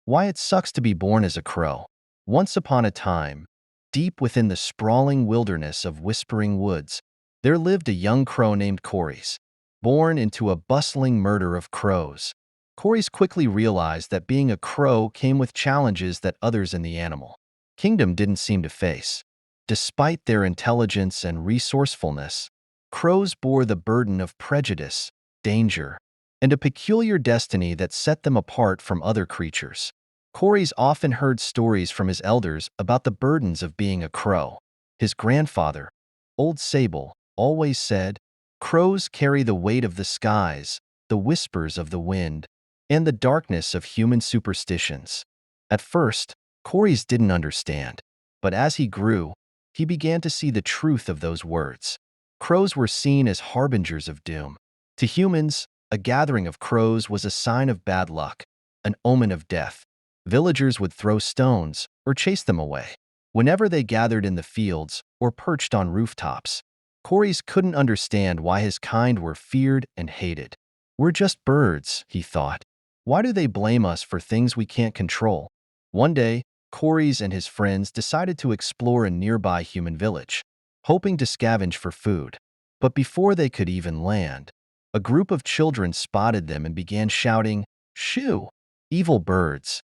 Why it sucks to be born as a crow. Once upon a time, deep within the sprawling wilderness of Whispering Woods, there lived a young crow named Corys, born into a bustling murder of crows. Corys quickly realized that being a crow came with challenges that others in the animal kingdom didn't seem to face. Despite their intelligence and resourcefulness, crows bore the burden of prejudice, danger, and a peculiar destiny that set them apart from other creatures. Corys often heard stories from his elders about the burdens of being a crow. His grandfather, Old Sable, always said, "Crows carry the weight of the skies, the whispers of the wind, and the darkness of human superstitions." At first, Corys didn't understand, but as he grew, he began to see the truth of those words. Crows were seen as harbingers of doom. To humans, a gathering of crows was a sign of bad luck, an omen of death. Villagers would throw stones or chase them away whenever they gathered in the fields or perched on rooftops. Corys couldn't understand why his kind were feared and hated. "We're just birds," he thought. "Why do they blame us for things we can't control?" One day, Corys and his friends decided to explore a nearby human village, hoping to scavenge for food. But before they could even land, a group of children spotted them and began shouting, "Shoo! Evil birds!"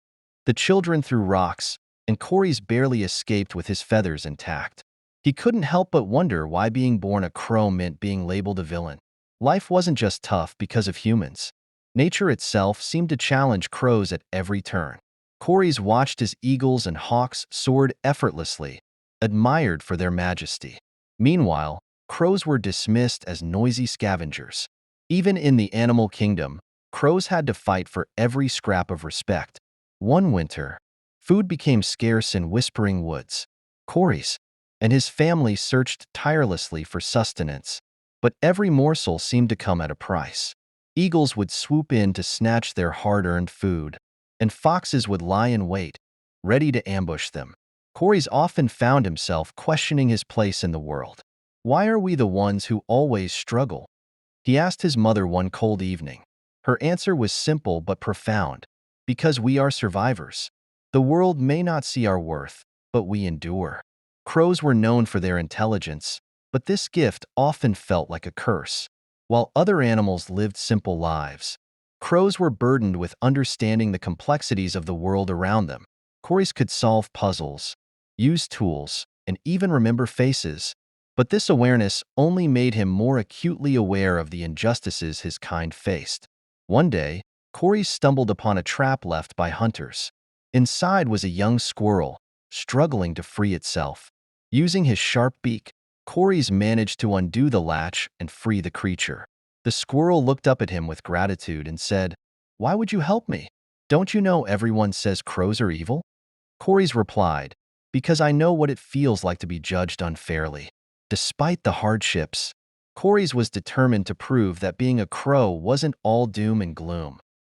The children threw rocks, and Corys barely escaped with his feathers intact. He couldn't help but wonder why being born a crow meant being labeled a villain. Life wasn't just tough because of humans. Nature itself seemed to challenge crows at every turn. Corys watched as eagles and hawks soared effortlessly, admired for their majesty. Meanwhile, crows were dismissed as noisy scavengers. Even in the animal kingdom, crows had to fight for every scrap of respect. One winter, food became scarce in Whispering Woods. Corys and his family searched tirelessly for sustenance, but every morsel seemed to come at a price. Eagles would swoop in to snatch their hard-earned food, and foxes would lie in wait, ready to ambush them. Corys often found himself questioning his place in the world. "Why are we the ones who always struggle?" he asked his mother one cold evening. Her answer was simple but profound. "Because we are survivors. The world may not see our worth, but we endure." Crows were known for their intelligence, but this gift often felt like a curse. While other animals lived simple lives, crows were burdened with understanding the complexities of the world around them. Corys could solve puzzles, use tools, and even remember faces, but this awareness only made him more acutely aware of the injustices his kind faced. One day, Corys stumbled upon a trap left by hunters. Inside was a young squirrel, struggling to free itself. Using his sharp beak, Corys managed to undo the latch and free the creature. The squirrel looked up at him with gratitude and said, "Why would you help me? Don't you know everyone says crows are evil?" Corys replied, "Because I know what it feels like to be judged unfairly." Despite the hardships, Corys was determined to prove that being a crow wasn't all doom and gloom.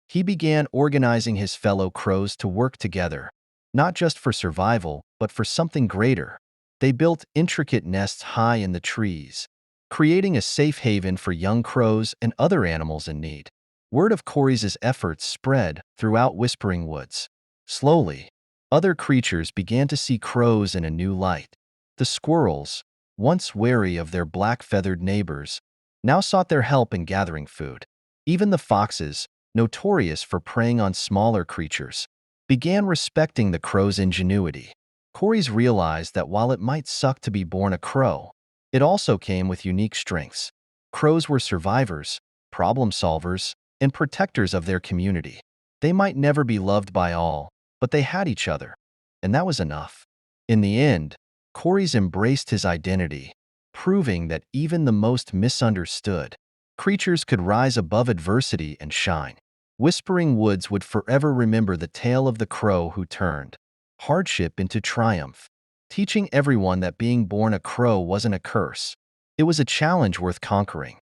He began organizing his fellow crows to work together, not just for survival, but for something greater. They built intricate nests high in the trees, creating a safe haven for young crows and other animals in need. Word of Corys' efforts spread throughout Whispering Woods. Slowly, other creatures began to see crows in a new light. The squirrels, once wary of their black-feathered neighbors, now sought their help in gathering food. Even the foxes, notorious for preying on smaller creatures, began respecting the crow's ingenuity. Corys realized that while it might suck to be born a crow, it also came with unique strengths. Crows were survivors, problem solvers, and protectors of their community. They might never be loved by all, but they had each other, and that was enough. In the end, Corys embraced his identity, proving that even the most misunderstood creatures could rise above adversity and shine. Whispering Woods would forever remember the tale of the crow who turned hardship into triumph, teaching everyone that being born a crow wasn't a curse. It was a challenge worth conquering.